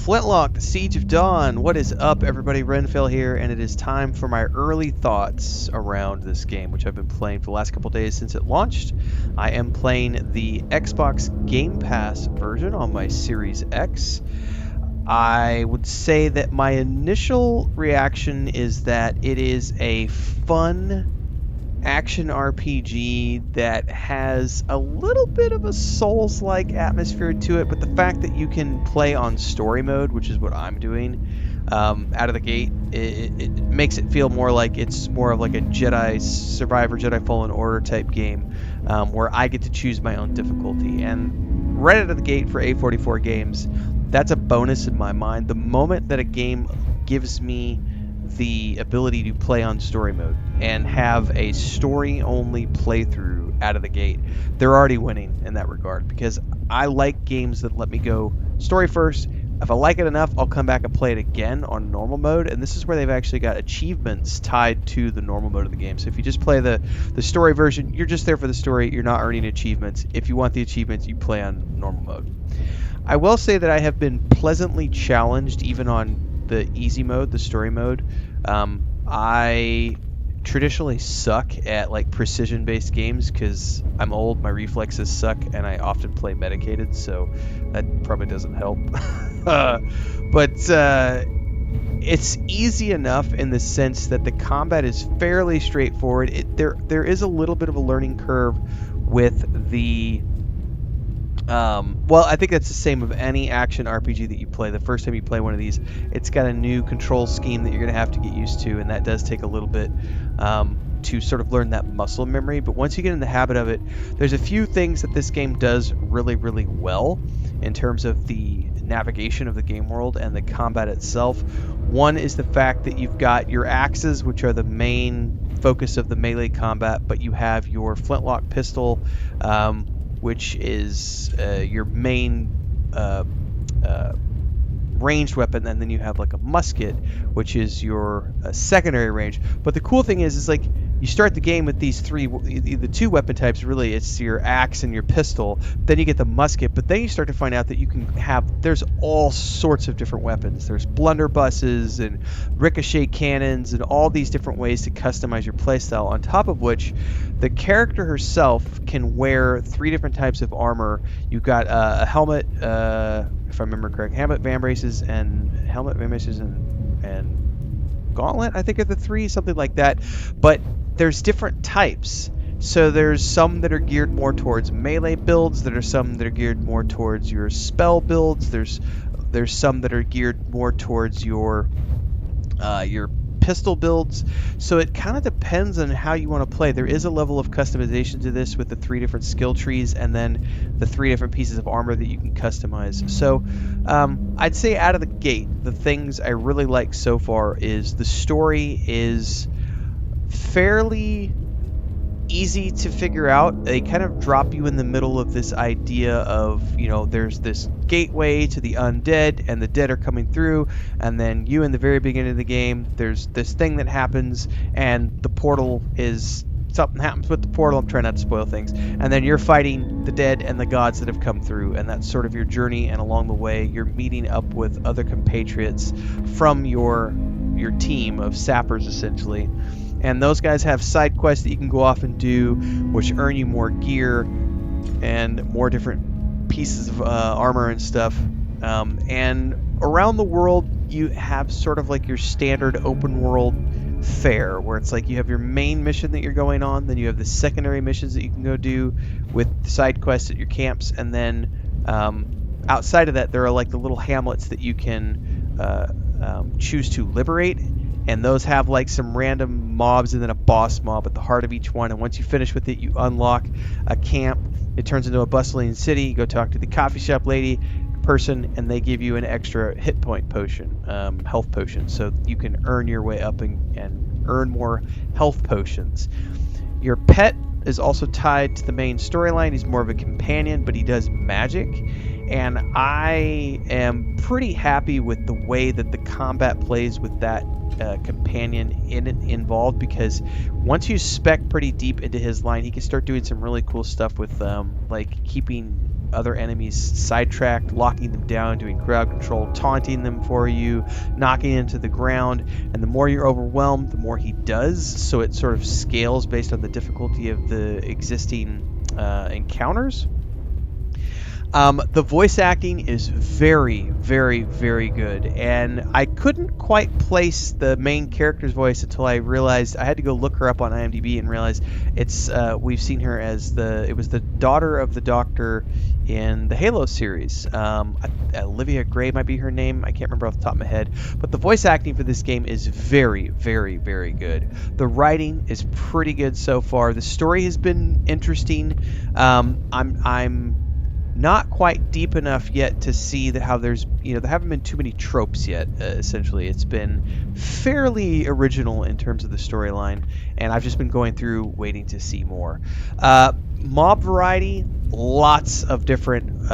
Flintlock, the Siege of Dawn. What is up, everybody? Renfail here, and it is time for my early thoughts around this game, which I've been playing for the last couple days since it launched. I am playing the Xbox Game Pass version on my Series X. I would say that my initial reaction is that it is a fun action RPG that has a little bit of a Souls-like atmosphere to it, but the fact that you can play on story mode, which is what I'm doing, out of the gate, it makes it feel more like it's more of like a Jedi Survivor, Jedi Fallen Order type game, where I get to choose my own difficulty. And right out of the gate for A44 games, that's a bonus in my mind. The moment that a game gives me the ability to play on story mode and have a story-only playthrough out of the gate, they're already winning in that regard, because I like games that let me go story first. If I like it enough, I'll come back and play it again on normal mode, and this is where they've actually got achievements tied to the normal mode of the game. So if you just play the story version, you're just there for the story, you're not earning achievements. If you want the achievements, you play on normal mode. I will say that I have been pleasantly challenged even on the easy mode, the story mode. I traditionally suck at like precision-based games because I'm old, my reflexes suck, and I often play medicated, so that probably doesn't help. But it's easy enough in the sense that the combat is fairly straightforward. There is a little bit of a learning curve with the well, I think that's the same of any action RPG that you play. The first time you play one of these, it's got a new control scheme that you're going to have to get used to, and that does take a little bit to sort of learn that muscle memory. But once you get in the habit of it, there's a few things that this game does really, really well in terms of the navigation of the game world and the combat itself. One is the fact that you've got your axes, which are the main focus of the melee combat, but you have your flintlock pistol, which is your main ranged weapon, and then you have like a musket, which is your secondary range. But the cool thing is like you start the game with these the two weapon types. Really, it's your axe and your pistol. Then you get the musket, but then you start to find out that you can have, there's all sorts of different weapons. There's blunderbusses and ricochet cannons and all these different ways to customize your playstyle. On top of which, the character herself can wear 3 different types of armor. You've got a helmet, if I remember correct, helmet, van braces, and gauntlet, I think are the 3, something like that. But there's different types. So there's some that are geared more towards melee builds. There are some that are geared more towards your spell builds. There's some that are geared more towards your pistol builds. So it kind of depends on how you want to play. There is a level of customization to this with the 3 different skill trees and then the 3 different pieces of armor that you can customize. So I'd say out of the gate, the things I really like so far is the story is fairly easy to figure out. They kind of drop you in the middle of this idea of, there's this gateway to the undead, and the dead are coming through, and then you in the very beginning of the game, there's this thing that happens, and the portal is, something happens with the portal. I'm trying not to spoil things. And then you're fighting the dead and the gods that have come through, and that's sort of your journey, and along the way, you're meeting up with other compatriots from your team of sappers, essentially. And those guys have side quests that you can go off and do, which earn you more gear and more different pieces of armor and stuff. And around the world, you have sort of like your standard open world fare, where it's like you have your main mission that you're going on, then you have the secondary missions that you can go do with side quests at your camps, and then outside of that, there are like the little hamlets that you can choose to liberate. And those have like some random mobs and then a boss mob at the heart of each one. And once you finish with it, you unlock a camp. It turns into a bustling city. You go talk to the coffee shop lady person, and they give you an extra hit point potion, health potion. So you can earn your way up and earn more health potions. Your pet is also tied to the main storyline. He's more of a companion, but he does magic. And I am pretty happy with the way that the combat plays with that companion involved, because once you spec pretty deep into his line, he can start doing some really cool stuff with like keeping other enemies sidetracked, locking them down, doing crowd control, taunting them for you, knocking into the ground. And the more you're overwhelmed, the more he does. So it sort of scales based on the difficulty of the existing encounters. The voice acting is very, very, very good, and I couldn't quite place the main character's voice until I realized I had to go look her up on IMDb and realize it's we've seen her as it was the daughter of the Doctor in the Halo series. Olivia Gray might be her name. I can't remember off the top of my head, but the voice acting for this game is very, very, very good. The writing is pretty good so far. The story has been interesting. I'm not quite deep enough yet to see how there's, there haven't been too many tropes yet. Essentially, it's been fairly original in terms of the storyline, and I've just been going through waiting to see more. Mob variety, lots of different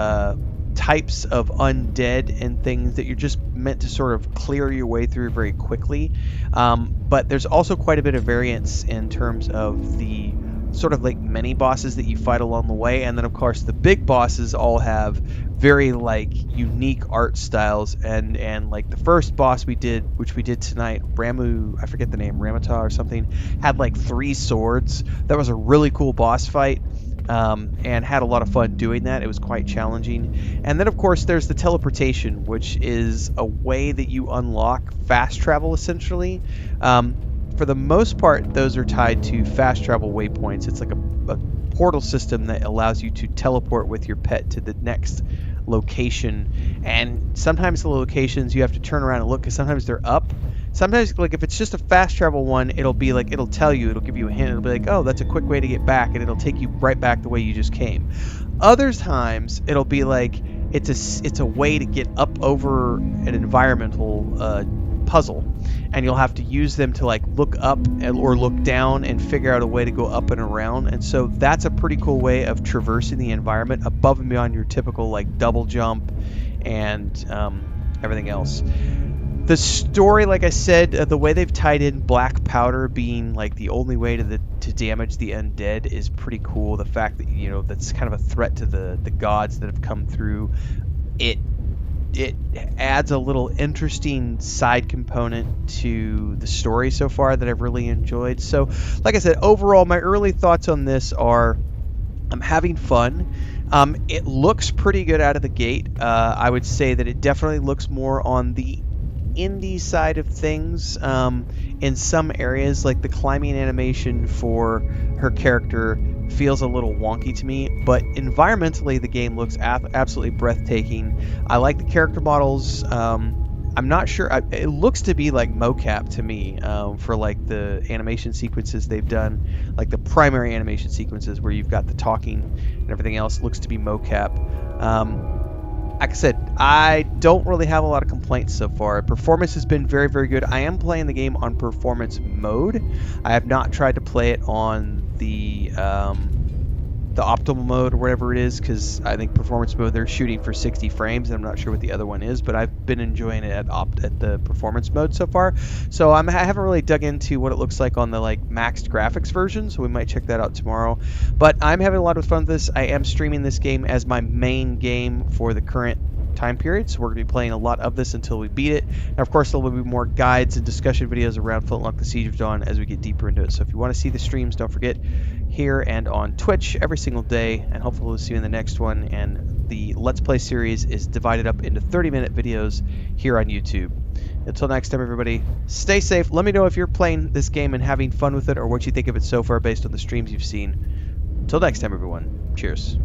types of undead and things that you're just meant to sort of clear your way through very quickly. But there's also quite a bit of variance in terms of the sort of like mini bosses that you fight along the way, and then of course the big bosses all have very like unique art styles, and like the first boss we did, which we did tonight, Ramu, I forget the name, Ramata or something, had like 3 swords. That was a really cool boss fight. And had a lot of fun doing that. It was quite challenging. And then of course there's the teleportation, which is a way that you unlock fast travel essentially. For the most part, those are tied to fast travel waypoints. It's like a portal system that allows you to teleport with your pet to the next location. And sometimes the locations you have to turn around and look, because sometimes they're up. Sometimes, like if it's just a fast travel one, it'll be like, it'll tell you, it'll give you a hint. It'll be like, oh, that's a quick way to get back, and it'll take you right back the way you just came. Other times, it'll be like it's a way to get up over an environmental puzzle, and you'll have to use them to like look up or look down and figure out a way to go up and around. And so that's a pretty cool way of traversing the environment above and beyond your typical like double jump and everything else. The story, like I said, the way they've tied in black powder being like the only way to damage the undead is pretty cool. The fact that that's kind of a threat to the gods that have come through. It adds a little interesting side component to the story so far that I've really enjoyed. So, like I said, overall, my early thoughts on this are I'm having fun. It looks pretty good out of the gate. I would say that it definitely looks more on the indie side of things. In some areas, like the climbing animation for her character feels a little wonky to me, but environmentally the game looks absolutely breathtaking. I like the character models. I'm not sure, it looks to be like mocap to me, for like the animation sequences they've done, like the primary animation sequences where you've got the talking and everything else looks to be mocap. Like I said, I don't really have a lot of complaints so far. Performance has been very, very good. I am playing the game on performance mode. I have not tried to play it on the optimal mode or whatever it is, because I think performance mode they're shooting for 60 frames, and I'm not sure what the other one is, but I've been enjoying it at the performance mode so far. So I haven't really dug into what it looks like on the like maxed graphics version, so we might check that out tomorrow. But I'm having a lot of fun with this. I am streaming this game as my main game for the current time period, so we're going to be playing a lot of this until we beat it. And of course, there will be more guides and discussion videos around Flintlock: The Siege of Dawn as we get deeper into it. So if you want to see the streams, don't forget, here and on Twitch every single day, and hopefully we'll see you in the next one. And the Let's Play series is divided up into 30-minute videos here on YouTube. Until next time, everybody, stay safe. Let me know if you're playing this game and having fun with it, or what you think of it so far based on the streams you've seen. Until next time, everyone, cheers.